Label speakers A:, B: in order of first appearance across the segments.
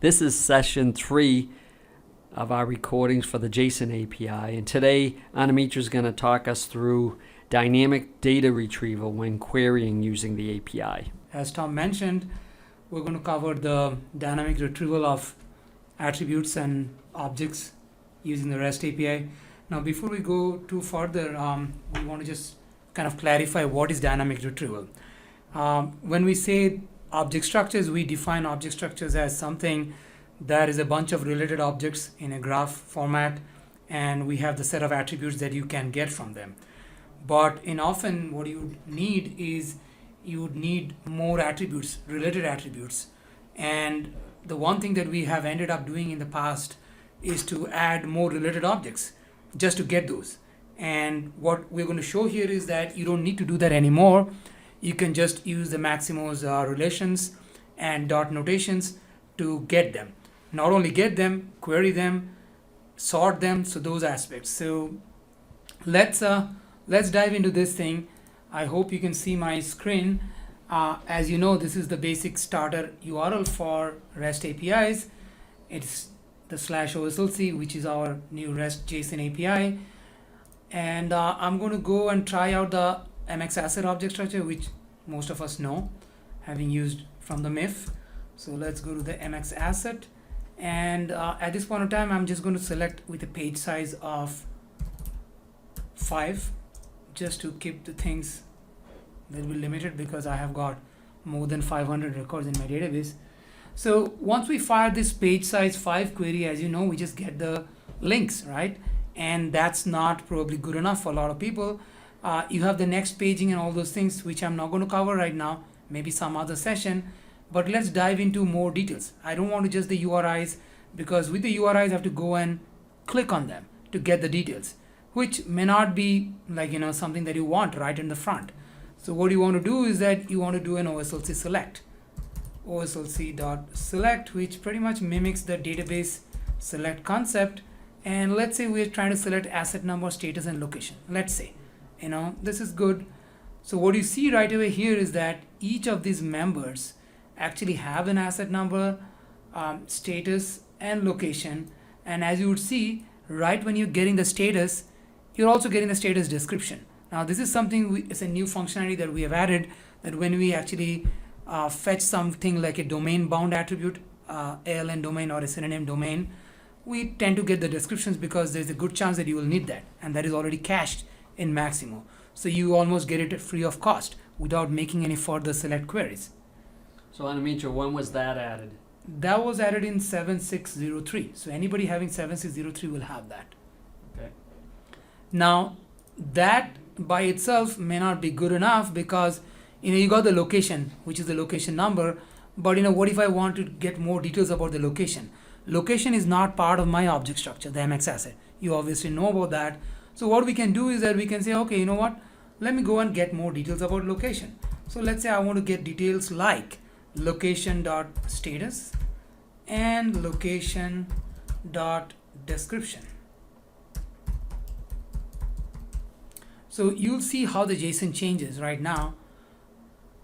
A: This is session 3 of our recordings for the JSON API, and today Anamitra is going to talk us through dynamic data retrieval when querying using the API.
B: As Tom mentioned, we're going to cover the dynamic retrieval of attributes and objects using the REST API. Now, before we go too further, we want to just kind of clarify what is dynamic retrieval. When we say object structures, we define object structures as something that is a bunch of related objects in a graph format, and we have the set of attributes that you can get from them. But in often what you need is you would need more attributes, related attributes. And the one thing that we have ended up doing in the past is to add more related objects just to get those. And what we're going to show here is that you don't need to do that anymore. You can just use the Maximo's relations and dot notations to get them. Not only get them, query them, sort them, so those aspects. So let's dive into this thing. I hope you can see my screen. As you know, this is the basic starter URL for REST APIs. It's the /OSLC, which is our new REST JSON API. And I'm going to go and try out the MX asset object structure, which most of us know, having used from the MIF. So let's go to the MX asset. And at this point in time, I'm just going to select with a page size of 5, just to keep the things a little bit limited because I have got more than 500 records in my database. So once we fire this page size 5 query, as you know, we just get the links, right? And that's not probably good enough for a lot of people. You have the next paging and all those things, which I'm not going to cover right now, maybe some other session. But let's dive into more details. I don't want to just the URIs, because with the URIs I have to go and click on them to get the details, which may not be like something that you want right in the front. So what you want to do is that you want to do an OSLC select, OSLC.select, which pretty much mimics the database select concept. And let's say we're trying to select asset number, status, and location. Let's say, this is good. So what you see right away here is that each of these members actually have an asset number, status, and location. And as you would see, right when you're getting the status, you're also getting the status description. Now, this is something, it's a new functionality that we have added, that when we actually fetch something like a domain bound attribute, ALN domain or a synonym domain, we tend to get the descriptions because there's a good chance that you will need that, and that is already cached in Maximo. So you almost get it free of cost without making any further select queries.
A: So Anamitra, when was that added?
B: That was added in 7603. So anybody having 7603 will have that.
A: Okay.
B: Now, that by itself may not be good enough because you got the location, which is the location number, but what if I want to get more details about the location? Location is not part of my object structure, the MX asset. You obviously know about that. So what we can do is that we can say, okay, you know what? Let me go and get more details about location. So let's say I want to get details like location.status and location.description. So you'll see how the JSON changes right now.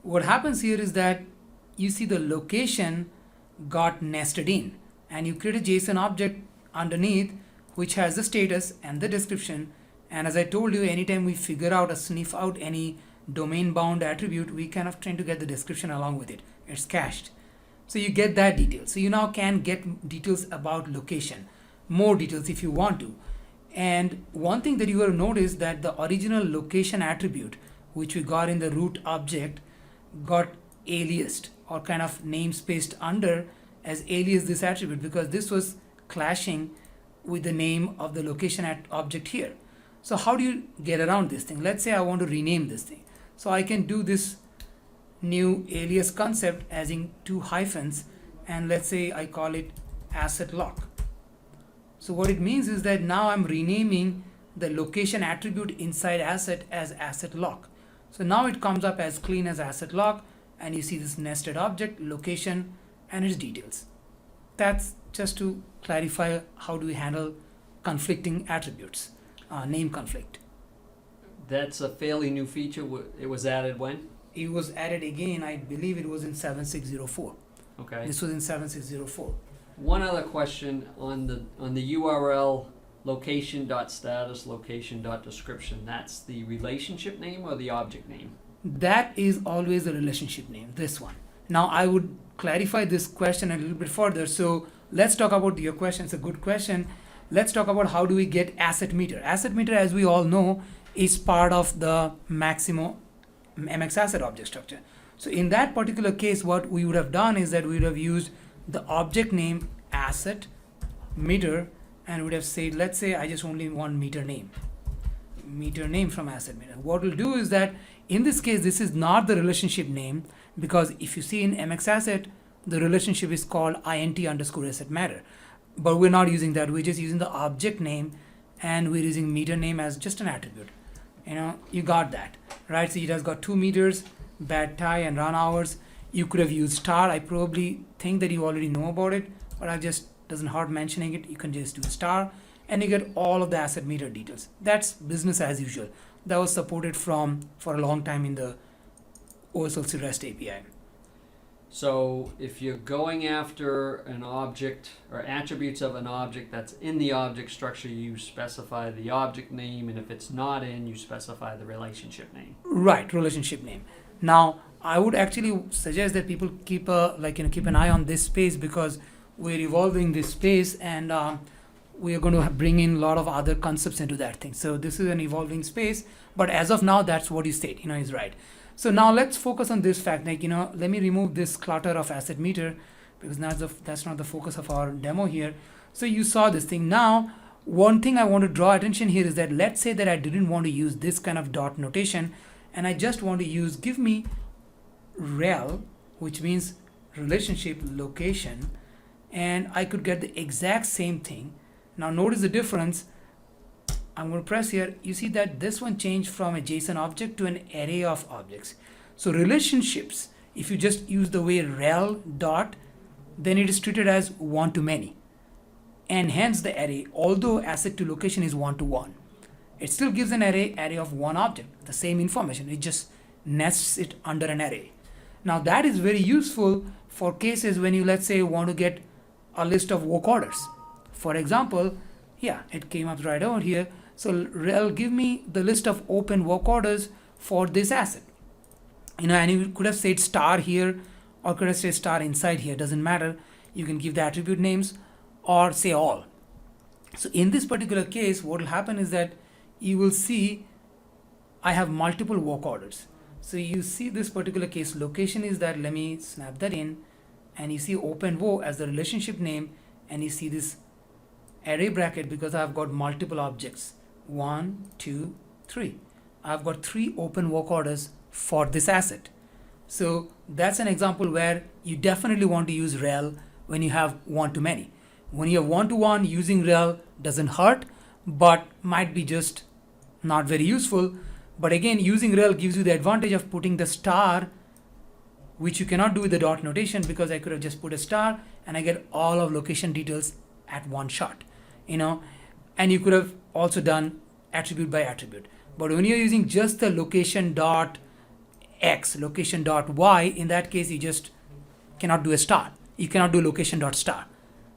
B: What happens here is that you see the location got nested in, and you create a JSON object underneath which has the status and the description. And as I told you, anytime we figure out or sniff out any domain bound attribute, we kind of tend to get the description along with it. It's cached. So you get that detail. So you now can get details about location, more details if you want to. And one thing that you will notice that the original location attribute, which we got in the root object, got aliased or kind of namespaced under as alias this attribute, because this was clashing with the name of the location object here. So how do you get around this thing? Let's say I want to rename this thing. So I can do this new alias concept as in 2 hyphens, and let's say I call it asset lock. So what it means is that now I'm renaming the location attribute inside asset as asset lock. So now it comes up as clean as asset lock, and you see this nested object, location, and its details. That's just to clarify how do we handle conflicting attributes, name conflict.
A: That's a fairly new feature. It was added when?
B: It was added again, I believe it was in 7604.
A: Okay.
B: This was in 7604.
A: One other question on the URL location.status, location.description. That's the relationship name or the object name?
B: That is always the relationship name, this one. Now I would clarify this question a little bit further. So let's talk about your question. It's a good question. Let's talk about how do we get asset meter. Asset meter, as we all know, is part of the Maximo MX asset object structure. So in that particular case, what we would have done is that we would have used the object name asset meter, and would have said, let's say I just only want meter name from asset meter. What we'll do is that in this case, this is not the relationship name, because if you see in MX asset, the relationship is called int underscore asset matter, but we're not using that. We're just using the object name, and we're using meter name as just an attribute. You got that, right? So it has got 2 meters, bad tie and run hours. You could have used star. I probably think that you already know about it, but I just doesn't hurt mentioning it. You can just do star, and you get all of the asset meter details. That's business as usual. That was supported for a long time in the OSLC REST API.
A: So if you're going after an object or attributes of an object that's in the object structure, you specify the object name, and if it's not in, you specify the relationship name.
B: Right, relationship name. Now, I would actually suggest that people keep an eye on this space, because we're evolving this space, and we are going to bring in a lot of other concepts into that thing. So this is an evolving space, but as of now, that's what you state, is right. So now let's focus on this fact, let me remove this clutter of asset meter, because that's not the focus of our demo here. So you saw this thing. Now, one thing I want to draw attention here is that let's say that I didn't want to use this kind of dot notation, and I just want to give me rel, which means relationship location, and I could get the exact same thing. Now notice the difference. I'm going to press here. You see that this one changed from a JSON object to an array of objects. So relationships, if you just use the way rel dot, then it is treated as one to many, and hence the array, although asset to location is 1 to 1, it still gives an array of one object, the same information. It just nests it under an array. Now that is very useful for cases when you, let's say, want to get a list of work orders. For example, it came up right over here. So rel, give me the list of open work orders for this asset. And you could have said star here, or could have said star inside here, doesn't matter. You can give the attribute names or say all. So in this particular case, what will happen is that you will see I have multiple work orders. So you see this particular case location is that, let me snap that in, and you see open wo as the relationship name, and you see this array bracket because I've got multiple objects. 1, 2, 3. I've got 3 open work orders for this asset. So that's an example where you definitely want to use rel when you have one to many. When you have one to one, using rel doesn't hurt, but might be just not very useful. But again, using rel gives you the advantage of putting the star, which you cannot do with the dot notation, because I could have just put a star and I get all of location details at one shot, and you could have also done attribute by attribute. But when you're using just the location dot x, location dot y, in that case you just cannot do a star. You cannot do location dot star.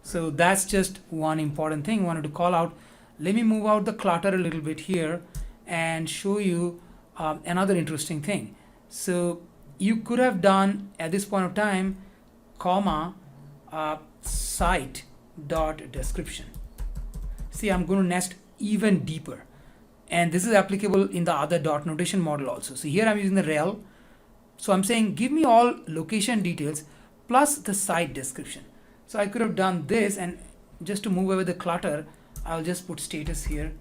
B: So that's just one important thing I wanted to call out. Let me move out the clutter a little bit here and show you another interesting thing. So you could have done at this point of time, comma, site dot description. See, I'm going to nest even deeper, and this is applicable in the other dot notation model also. So here I'm using the rel. So I'm saying give me all location details plus the site description. So I could have done this, and just to move away the clutter, I'll just put status here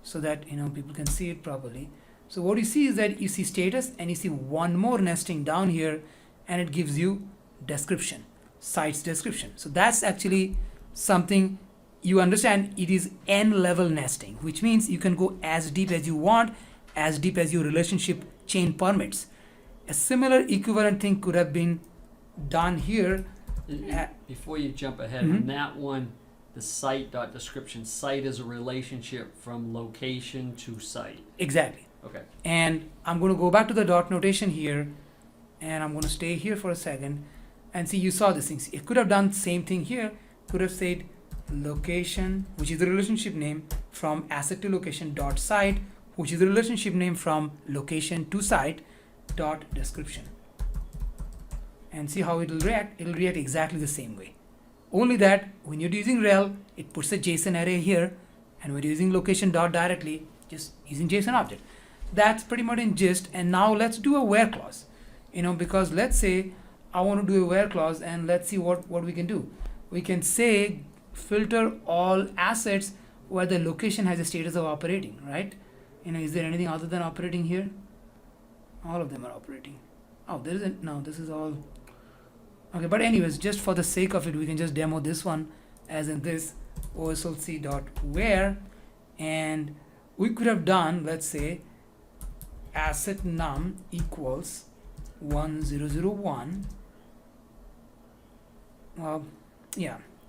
B: so that people can see it properly. So what you see is that you see status, and you see one more nesting down here, and it gives you description, sites description. So that's actually something you understand. It is n level nesting, which means you can go as deep as you want, as deep as your relationship chain permits. A similar equivalent thing could have been done here.
A: Before you jump ahead, on that one, the site.description, site is a relationship from location to site.
B: Exactly.
A: Okay.
B: And I'm going to go back to the dot notation here, and I'm going to stay here for a second, and see, you saw these things. It could have done the same thing here, could have said location, which is the relationship name from asset to location dot site, which is the relationship name from location to site dot description. And see how it will react. It will react exactly the same way. Only that when you're using rel, it puts a JSON array here, and when you're using location dot directly, just using JSON object. That's pretty much in gist. And now let's do a where clause. Because let's say I want to do a where clause, and let's see what we can do. We can say filter all assets where the location has a status of operating, right? Is there anything other than operating here? All of them are operating. Oh, there isn't. No, this is all. Okay, but anyways, just for the sake of it, we can just demo this one as in this OSLC dot where, and we could have done, let's say, asset num equals 1001.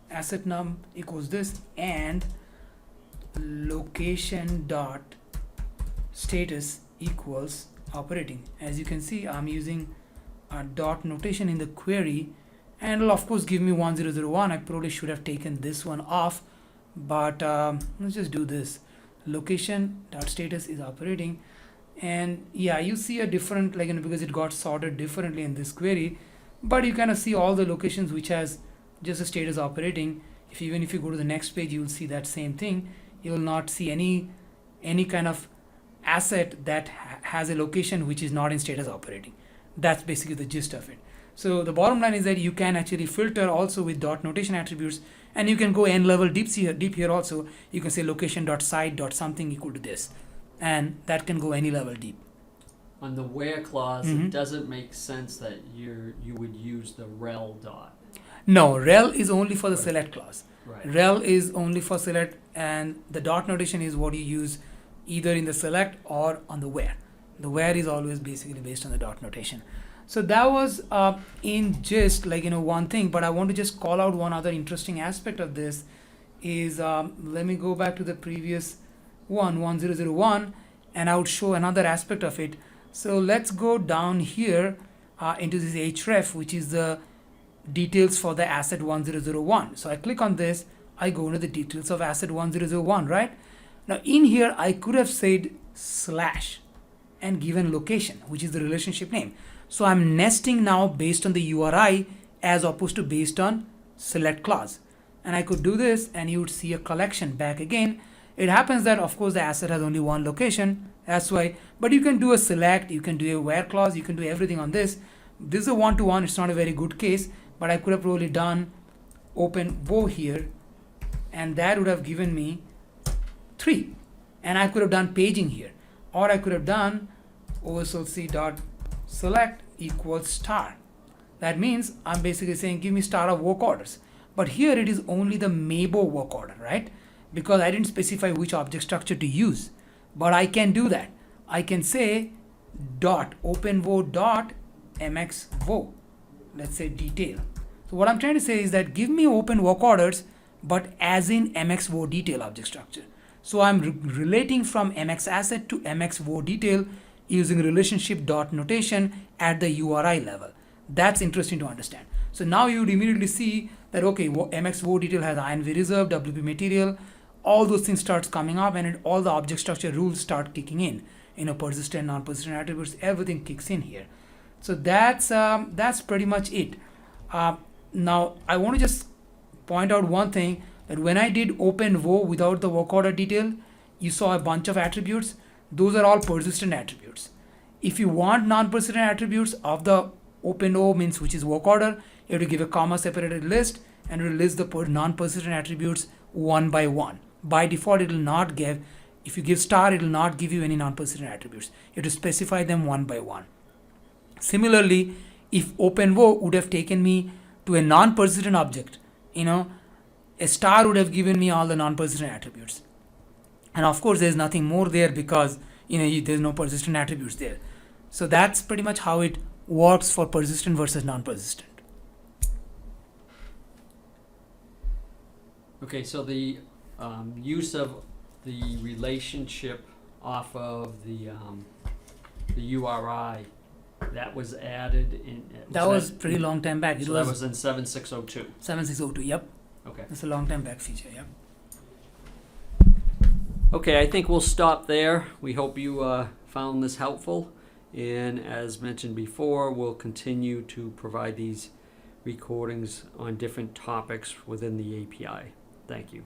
B: Asset num equals this, and location dot status equals operating. As you can see, I'm using a dot notation in the query, and it'll of course give me 1001. I probably should have taken this one off, but let's just do this. Location dot status is operating, and yeah, you see a different, because it got sorted differently in this query, but you kind of see all the locations which has just a status operating. Even if you go to the next page, you will see that same thing. You will not see any kind of asset that has a location which is not in status operating. That's basically the gist of it. So the bottom line is that you can actually filter also with dot notation attributes, and you can go n level deep here also. You can say location dot site dot something equal to this, and that can go any level deep.
A: On the where clause, it doesn't make sense that you would use the rel dot.
B: No, rel is only for the
A: Right.
B: select clause.
A: Right.
B: Rel is only for select, and the dot notation is what you use either in the select or on the where. The where is always basically based on the dot notation. So that was in just one thing, but I want to just call out one other interesting aspect of this is let me go back to the previous 1001, and I would show another aspect of it. So let's go down here into this href, which is the details for the asset 1001. So I click on this, I go into the details of asset 1001, right? Now in here, I could have said slash and given location, which is the relationship name. So I'm nesting now based on the URI as opposed to based on select clause. And I could do this, and you would see a collection back again. It happens that of course the asset has only one location, that's why, but you can do a select, you can do a where clause, you can do everything on this. This is a one-to-one, it's not a very good case, but I could have probably done open wo here, and that would have given me 3. And I could have done paging here, or I could have done OSLC dot select equals star. That means I'm basically saying give me star of work orders. But here it is only the Mabo work order, right? Because I didn't specify which object structure to use. But I can do that. I can say dot openwo dot mxwo. Let's say detail. So what I'm trying to say is that give me open work orders, but as in mxwo detail object structure. So I'm relating from mx asset to mxwo detail using relationship dot notation at the URI level. That's interesting to understand. So now you would immediately see that, okay, mxwo detail has INV reserve, WP material, all those things starts coming up, and all the object structure rules start kicking in. Persistent, non-persistent attributes, everything kicks in here. So that's pretty much it. Now I want to just point out one thing, that when I did open wo without the work order detail, you saw a bunch of attributes. Those are all persistent attributes. If you want non-persistent attributes of the open o means which is work order, you have to give a comma separated list, and it will list the non-persistent attributes one by one. By default, it will not give, if you give star, it will not give you any non-persistent attributes. You have to specify them one by one. Similarly, if openwo would have taken me to a non-persistent object, a star would have given me all the non-persistent attributes. And of course, there's nothing more there because there's no persistent attributes there. So that's pretty much how it works for persistent versus non-persistent.
A: Okay, so the use of the relationship off of the URI, that was added in.
B: That was pretty long time back.
A: So that was in 7602.
B: 7602, yep.
A: Okay.
B: It's a long time back feature, yeah.
A: Okay, I think we'll stop there. We hope you found this helpful. And as mentioned before, we'll continue to provide these recordings on different topics within the API. Thank you.